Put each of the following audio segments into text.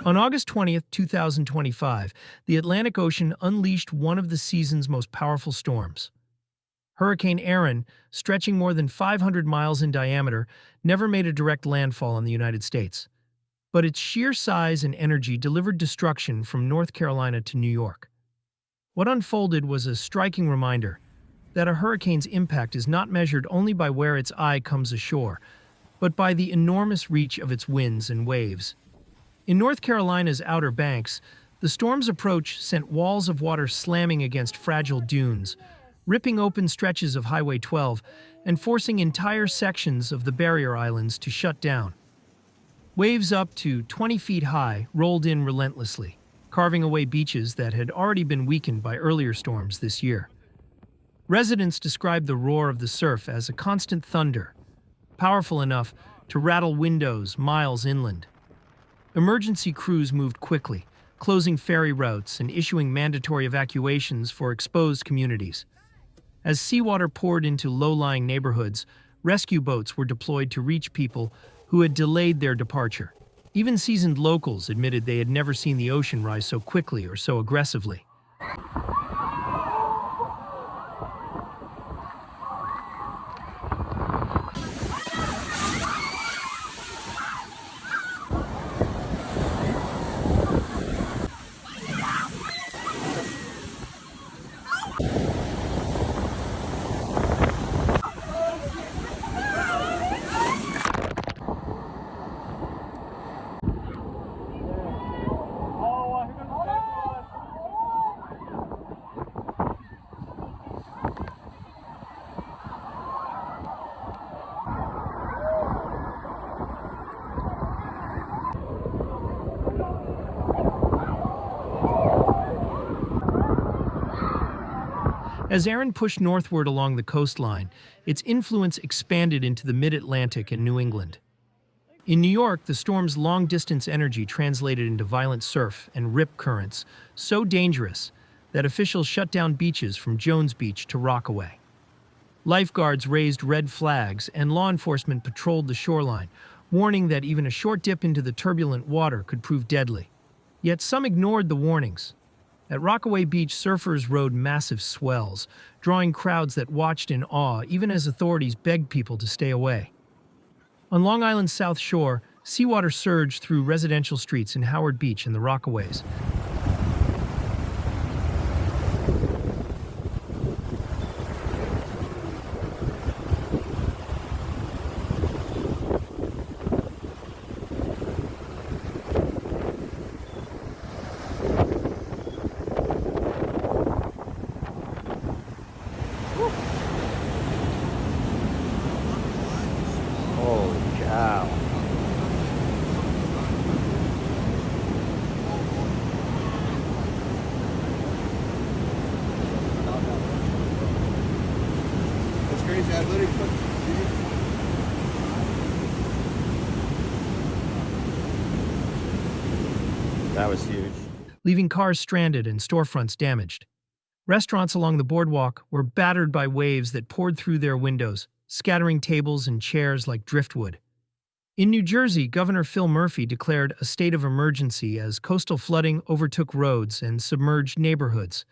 On August 20th, 2025, the Atlantic Ocean unleashed one of the season's most powerful storms. Hurricane Erin, stretching more than 500 miles in diameter, never made a direct landfall in the United States. But its sheer size and energy delivered destruction from North Carolina to New York. What unfolded was a striking reminder that a hurricane's impact is not measured only by where its eye comes ashore, but by the enormous reach of its winds and waves. In North Carolina's Outer Banks, the storm's approach sent walls of water slamming against fragile dunes, ripping open stretches of Highway 12 and forcing entire sections of the barrier islands to shut down. Waves up to 20 feet high rolled in relentlessly, carving away beaches that had already been weakened by earlier storms this year. Residents described the roar of the surf as a constant thunder, powerful enough to rattle windows miles inland. Emergency crews moved quickly, closing ferry routes and issuing mandatory evacuations for exposed communities. As seawater poured into low-lying neighborhoods, rescue boats were deployed to reach people who had delayed their departure. Even seasoned locals admitted they had never seen the ocean rise so quickly or so aggressively. As Erin pushed northward along the coastline, its influence expanded into the mid-Atlantic and New England. In New York, the storm's long-distance energy translated into violent surf and rip currents, so dangerous that officials shut down beaches from Jones Beach to Rockaway. Lifeguards raised red flags and law enforcement patrolled the shoreline, warning that even a short dip into the turbulent water could prove deadly. Yet some ignored the warnings. At Rockaway Beach, surfers rode massive swells, drawing crowds that watched in awe even as authorities begged people to stay away. On Long Island's South Shore, seawater surged through residential streets in Howard Beach and the Rockaways. Holy cow. That's crazy. I literally put. That was huge. Leaving cars stranded and storefronts damaged. Restaurants along the boardwalk were battered by waves that poured through their windows, scattering tables and chairs like driftwood. In New Jersey, Governor Phil Murphy declared a state of emergency as coastal flooding overtook roads and submerged neighborhoods.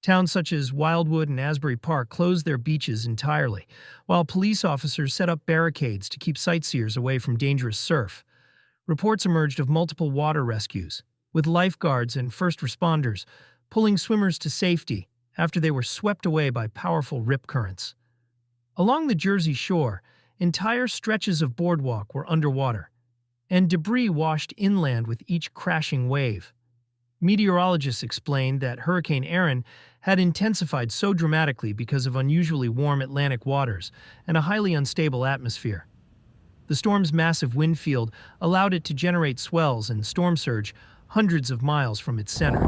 Towns such as Wildwood and Asbury Park closed their beaches entirely, while police officers set up barricades to keep sightseers away from dangerous surf. Reports emerged of multiple water rescues, with lifeguards and first responders pulling swimmers to safety after they were swept away by powerful rip currents. Along the Jersey shore, entire stretches of boardwalk were underwater, and debris washed inland with each crashing wave. Meteorologists explained that Hurricane Erin had intensified so dramatically because of unusually warm Atlantic waters and a highly unstable atmosphere. The storm's massive wind field allowed it to generate swells and storm surge hundreds of miles from its center.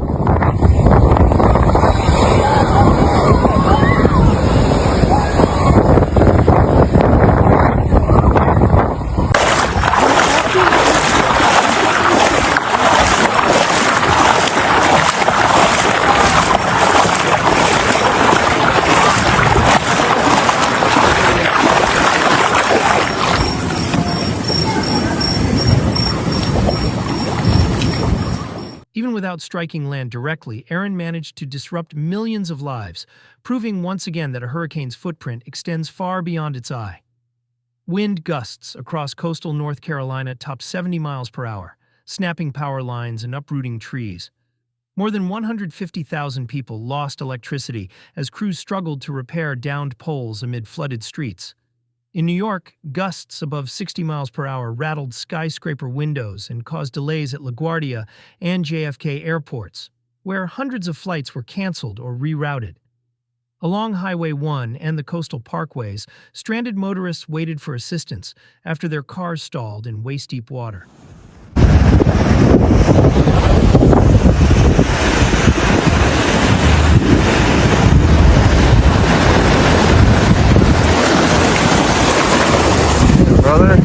without striking land directly, Erin managed to disrupt millions of lives, proving once again that a hurricane's footprint extends far beyond its eye. Wind gusts across coastal North Carolina topped 70 miles per hour, snapping power lines and uprooting trees. More than 150,000 people lost electricity as crews struggled to repair downed poles amid flooded streets. In New York, gusts above 60 miles per hour rattled skyscraper windows and caused delays at LaGuardia and JFK airports, where hundreds of flights were canceled or rerouted. Along Highway 1 and the coastal parkways, stranded motorists waited for assistance after their cars stalled in waist-deep water. Brother?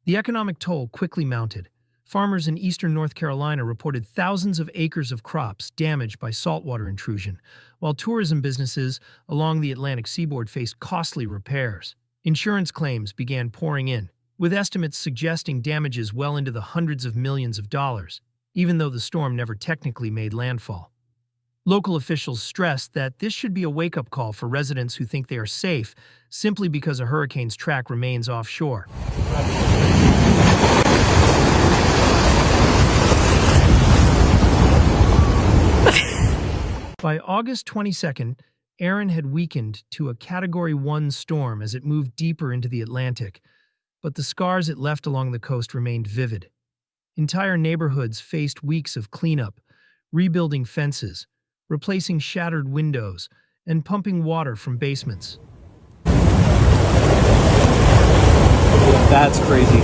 The economic toll quickly mounted. Farmers in eastern North Carolina reported thousands of acres of crops damaged by saltwater intrusion, while tourism businesses along the Atlantic seaboard faced costly repairs. Insurance claims began pouring in, with estimates suggesting damages well into the hundreds of millions of dollars, even though the storm never technically made landfall. Local officials stressed that this should be a wake-up call for residents who think they are safe simply because a hurricane's track remains offshore. By August 22nd, Erin had weakened to a Category 1 storm as it moved deeper into the Atlantic, but the scars it left along the coast remained vivid. Entire neighborhoods faced weeks of cleanup, rebuilding fences, replacing shattered windows, and pumping water from basements. That's crazy.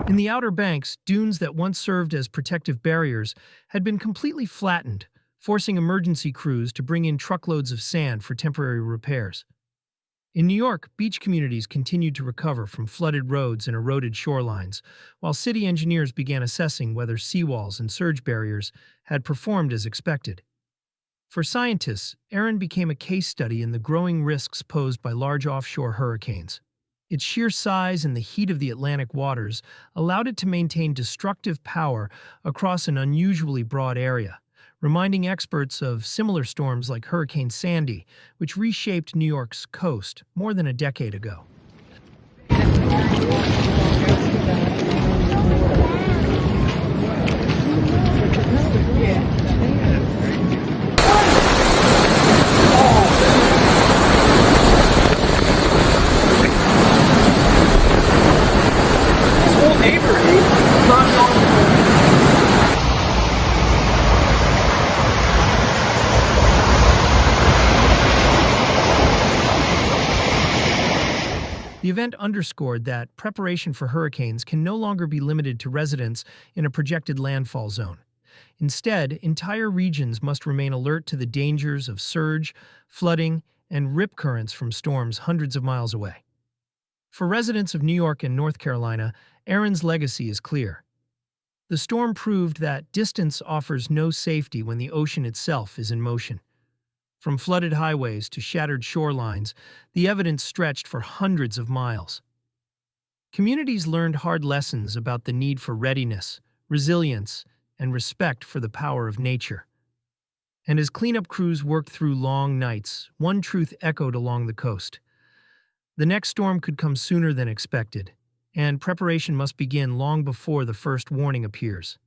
In the Outer Banks, dunes that once served as protective barriers had been completely flattened, forcing emergency crews to bring in truckloads of sand for temporary repairs. In New York, beach communities continued to recover from flooded roads and eroded shorelines, while city engineers began assessing whether seawalls and surge barriers had performed as expected. For scientists, Erin became a case study in the growing risks posed by large offshore hurricanes. Its sheer size and the heat of the Atlantic waters allowed it to maintain destructive power across an unusually broad area, reminding experts of similar storms like Hurricane Sandy, which reshaped New York's coast more than a decade ago. The event underscored that preparation for hurricanes can no longer be limited to residents in a projected landfall zone. Instead, entire regions must remain alert to the dangers of surge, flooding, and rip currents from storms hundreds of miles away. For residents of New York and North Carolina, Erin's legacy is clear. The storm proved that distance offers no safety when the ocean itself is in motion. From flooded highways to shattered shorelines, the evidence stretched for hundreds of miles. Communities learned hard lessons about the need for readiness, resilience, and respect for the power of nature. And as cleanup crews worked through long nights, one truth echoed along the coast. The next storm could come sooner than expected, and preparation must begin long before the first warning appears.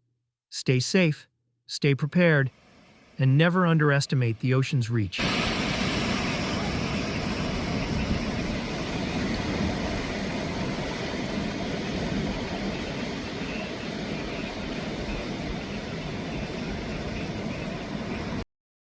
Stay safe, stay prepared, and never underestimate the ocean's reach.